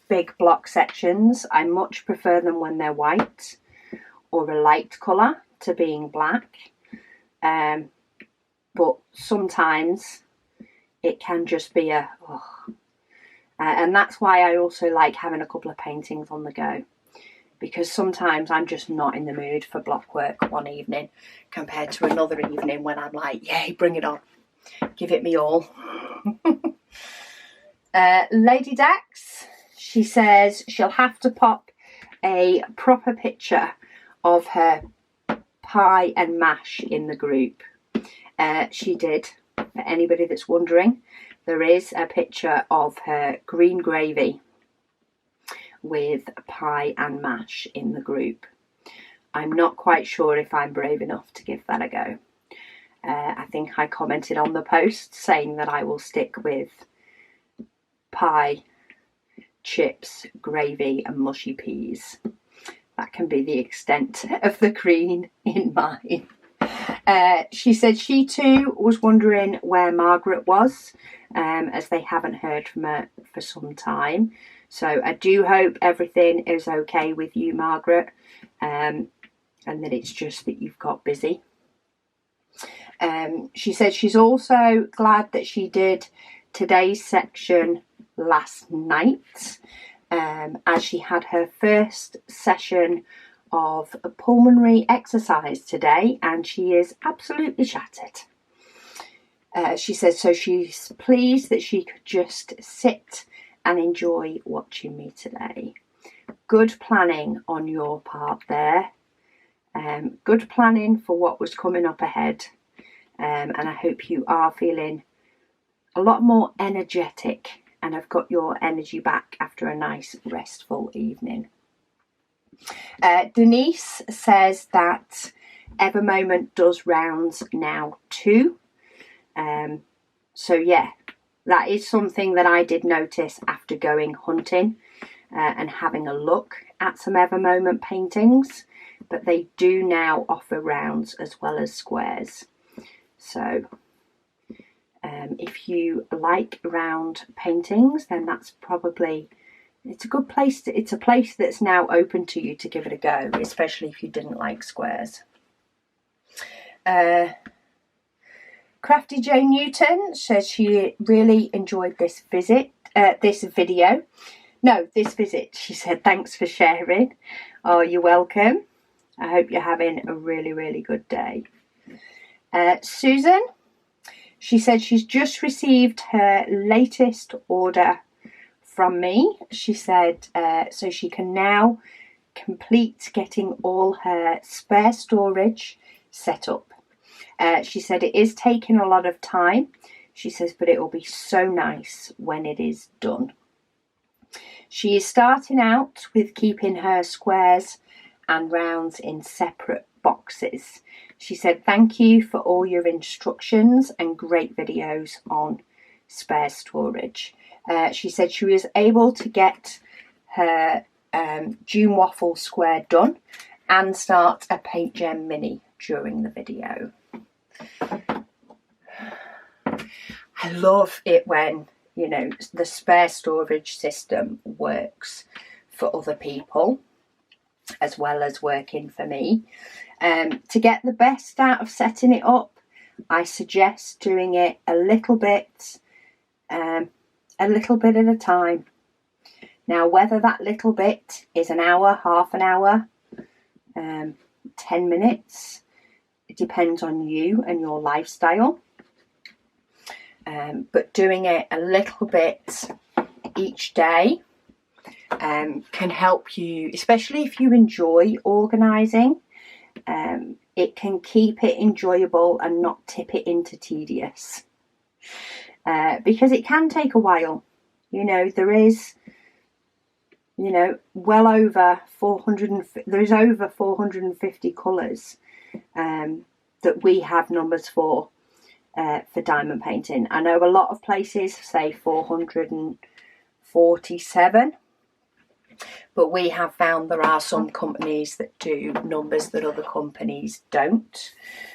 big block sections. I much prefer them when they're white or a light colour to being black, but sometimes it can just be and that's why I also like having a couple of paintings on the go, because sometimes I'm just not in the mood for block work one evening compared to another evening when I'm like, yay, bring it on, give it me all. Lady Dax, she says she'll have to pop a proper picture of her pie and mash in the group. She did. For anybody that's wondering, there is a picture of her green gravy with pie and mash in the group. I'm not quite sure if I'm brave enough to give that a go. I think I commented on the post saying that I will stick with pie, chips, gravy and mushy peas. That can be the extent of the green in mine. She said she too was wondering where Margaret was, as they haven't heard from her for some time. So I do hope everything is okay with you, Margaret, and that it's just that you've got busy. She said she's also glad that she did today's section last night, as she had her first session of a pulmonary exercise today, and she is absolutely shattered. She says so she's pleased that she could just sit and enjoy watching me today. Good planning on your part there. Good planning for what was coming up ahead, and I hope you are feeling a lot more energetic and have got your energy back after a nice restful evening. Denise says that Evermoment does rounds now too. So yeah, that is something that I did notice after going hunting and having a look at some Evermoment paintings, but they do now offer rounds as well as squares. So if you like round paintings, then that's probably it's a good place. It's a place that's now open to you to give it a go, especially if you didn't like squares. Crafty Jane Newton says she really enjoyed this visit. This visit. She said, thanks for sharing. Oh, you're welcome. I hope you're having a really, really good day. Susan, she said she's just received her latest order from me. She said so she can now complete getting all her spare storage set up. She said it is taking a lot of time. She says, but it will be so nice when it is done. She is starting out with keeping her squares and rounds in separate boxes. She said, thank you for all your instructions and great videos on spare storage. She said she was able to get her June Waffle square done and start a Paint Gem Mini during the video. I love it when, you know, the spare storage system works for other people as well as working for me. To get the best out of setting it up, I suggest doing it a little bit at a time. Now, whether that little bit is an hour, half an hour, 10 minutes, it depends on you and your lifestyle. But doing it a little bit each day can help you, especially if you enjoy organising. It can keep it enjoyable and not tip it into tedious. Because it can take a while. You know, there is, you know, well over 450 colours that we have numbers for diamond painting. I know a lot of places say 447, but we have found there are some companies that do numbers that other companies don't.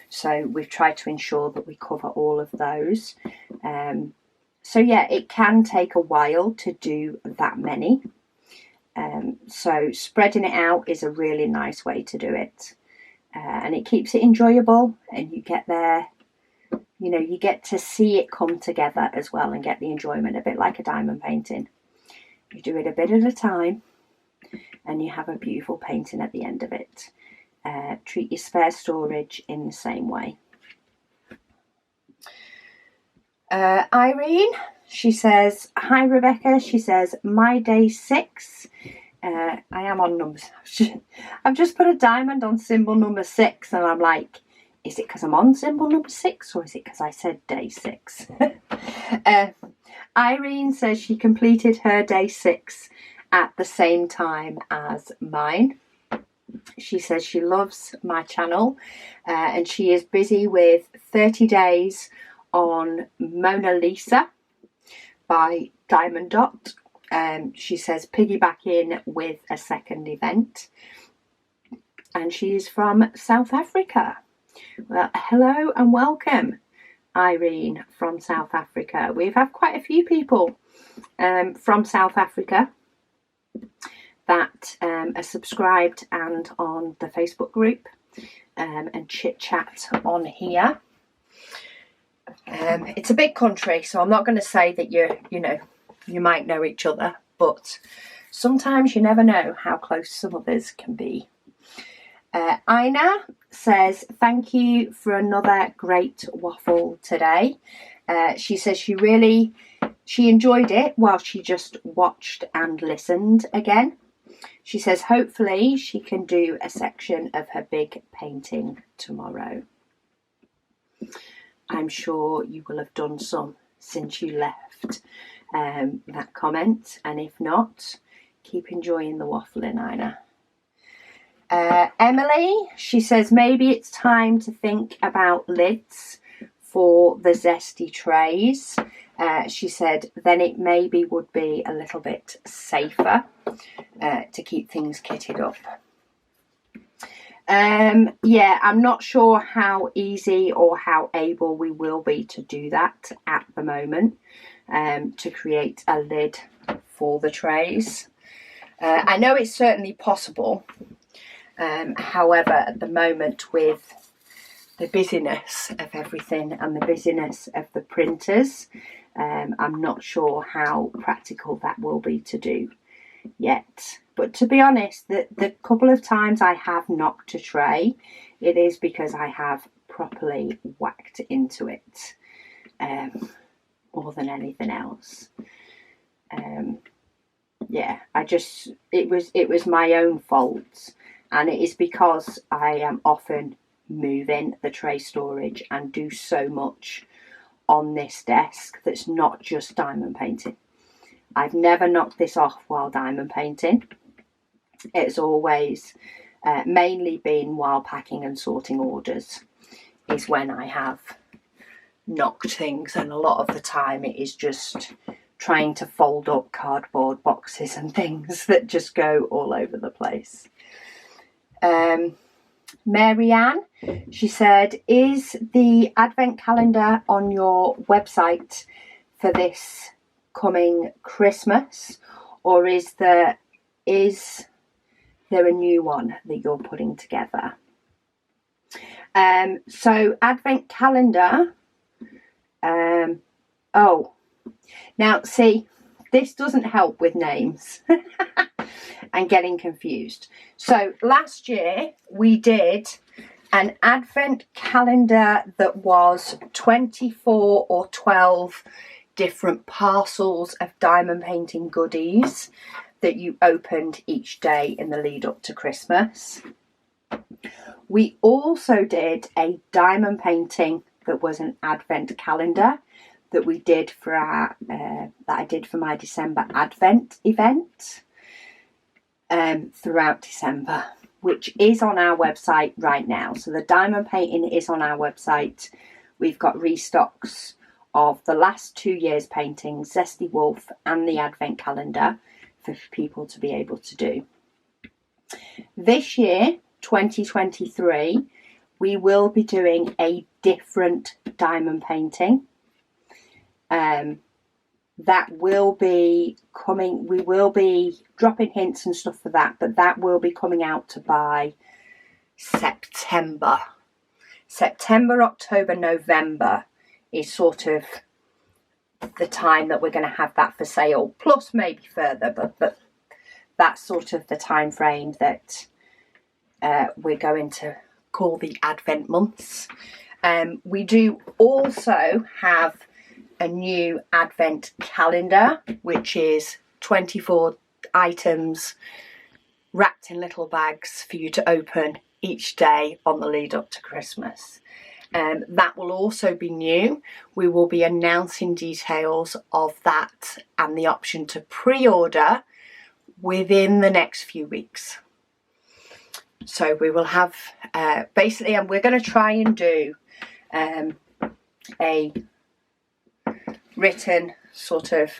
So we've tried to ensure that we cover all of those. So yeah, it can take a while to do that many. So spreading it out is a really nice way to do it. And it keeps it enjoyable, and you get there, you know, you get to see it come together as well and get the enjoyment, a bit like a diamond painting. You do it a bit at a time and you have a beautiful painting at the end of it. Treat your spare storage in the same way. Irene, she says, hi Rebecca, she says, my day 6. I am on numbers. I've just put a diamond on symbol number 6 and I'm like, is it because I'm on symbol number 6 or is it because I said day 6? Irene says she completed her day 6 at the same time as mine. She says she loves my channel and she is busy with 30 days on Mona Lisa by Diamond Dot. She says piggybacking with a second event, and she is from South Africa. Well, hello and welcome, Irene from South Africa. We've had quite a few people from South Africa that are subscribed and on the Facebook group and chit chat on here. It's a big country, so I'm not going to say that you might know each other, but sometimes you never know how close some others can be. Ina says, thank you for another great waffle today. She says she enjoyed it while she just watched and listened again. She says hopefully she can do a section of her big painting tomorrow. I'm sure you will have done some since you left that comment, and if not, keep enjoying the waffling, Ina. Emily, she says maybe it's time to think about lids for the zesty trays. She said then it maybe would be a little bit safer to keep things kitted up. Yeah, I'm not sure how easy or how able we will be to do that at the moment, to create a lid for the trays. I know it's certainly possible. However, at the moment, with the busyness of everything and the busyness of the printers, I'm not sure how practical that will be to do yet. But to be honest, the couple of times I have knocked a tray, it is because I have properly whacked into it, more than anything else. Yeah, it was my own fault, and it is because I am often moving the tray storage and do so much on this desk that's not just diamond painting. I've never knocked this off while diamond painting. It's always mainly been while packing and sorting orders is when I have knocked things, and a lot of the time it is just trying to fold up cardboard boxes and things that just go all over the place. Marianne, she said, is the advent calendar on your website for this coming Christmas, or is there a new one that you're putting together? So advent calendar, now see, this doesn't help with names and getting confused. So last year we did an advent calendar that was 24 or 12 different parcels of diamond painting goodies that you opened each day in the lead up to Christmas. We also did a diamond painting that was an advent calendar that we did for our that I did for my December Advent event throughout December, which is on our website right now. So the diamond painting is on our website. We've got restocks of the last 2 years' paintings, Zesty Wolf and the Advent calendar, for people to be able to do. This year, 2023, we will be doing a different diamond painting. That will be coming, we will be dropping hints and stuff for that, but that will be coming out to by September. September, October, November is sort of the time that we're going to have that for sale, plus maybe further, but that's sort of the time frame that we're going to call the Advent months. We do also have a new Advent calendar, which is 24 items wrapped in little bags for you to open each day on the lead up to Christmas. That will also be new. We will be announcing details of that and the option to pre-order within the next few weeks. So we will have basically, and we're going to try and do a written sort of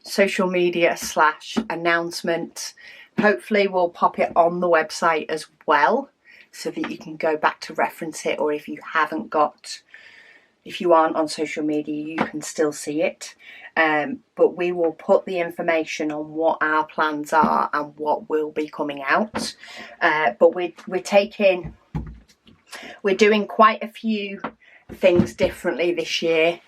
social media / announcement. Hopefully we'll pop it on the website as well, so that you can go back to reference it, or if you aren't on social media, you can still see it. But we will put the information on what our plans are and what will be coming out. But we're doing quite a few things differently this year.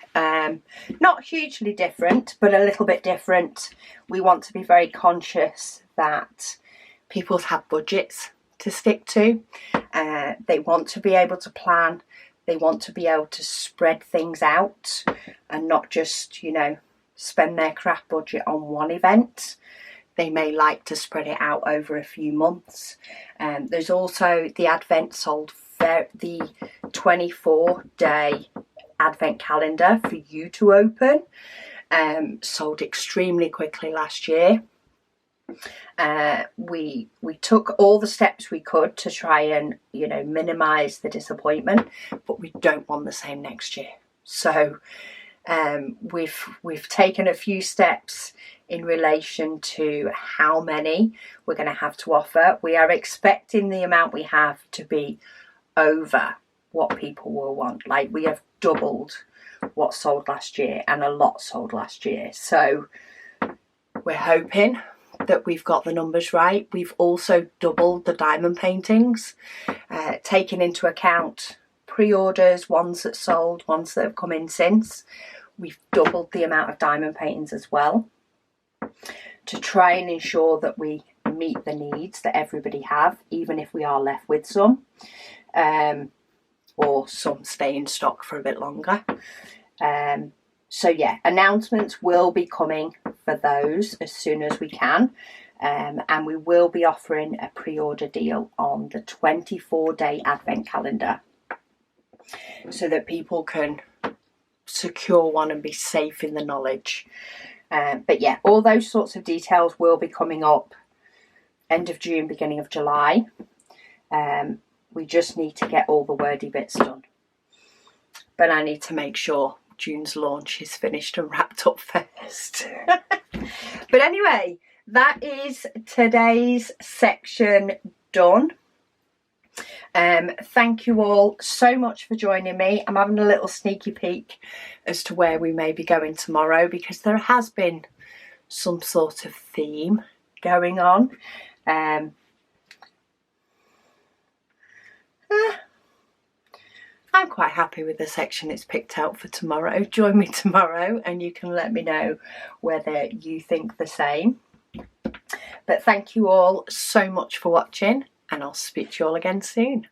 Not hugely different, but a little bit different. We want to be very conscious that people have budgets to stick to. They want to be able to plan. They want to be able to spread things out and not just, spend their craft budget on one event. They may like to spread it out over a few months. There's also the Advent sold the 24-day Advent calendar for you to open. Sold extremely quickly last year. We took all the steps we could to try and minimize the disappointment, but we don't want the same next year. So we've taken a few steps in relation to how many we're going to have to offer. We are expecting the amount we have to be over what people will want. Like, we have doubled what sold last year, and a lot sold last year. So we're hoping that we've got the numbers right. We've also doubled the diamond paintings, taking into account pre-orders, ones that sold, ones that have come in since. We've doubled the amount of diamond paintings as well, to try and ensure that we meet the needs that everybody have, even if we are left with some, or some stay in stock for a bit longer. So yeah, announcements will be coming for those as soon as we can, and we will be offering a pre-order deal on the 24-day advent calendar, so that people can secure one and be safe in the knowledge. But yeah, all those sorts of details will be coming up end of June, beginning of July. We just need to get all the wordy bits done. But I need to make sure June's launch is finished and wrapped up first. But anyway, that is today's section done. Thank you all so much for joining me. I'm having a little sneaky peek as to where we may be going tomorrow, because there has been some sort of theme going on. I'm quite happy with the section it's picked out for tomorrow. Join me tomorrow and you can let me know whether you think the same. But thank you all so much for watching, and I'll speak to you all again soon.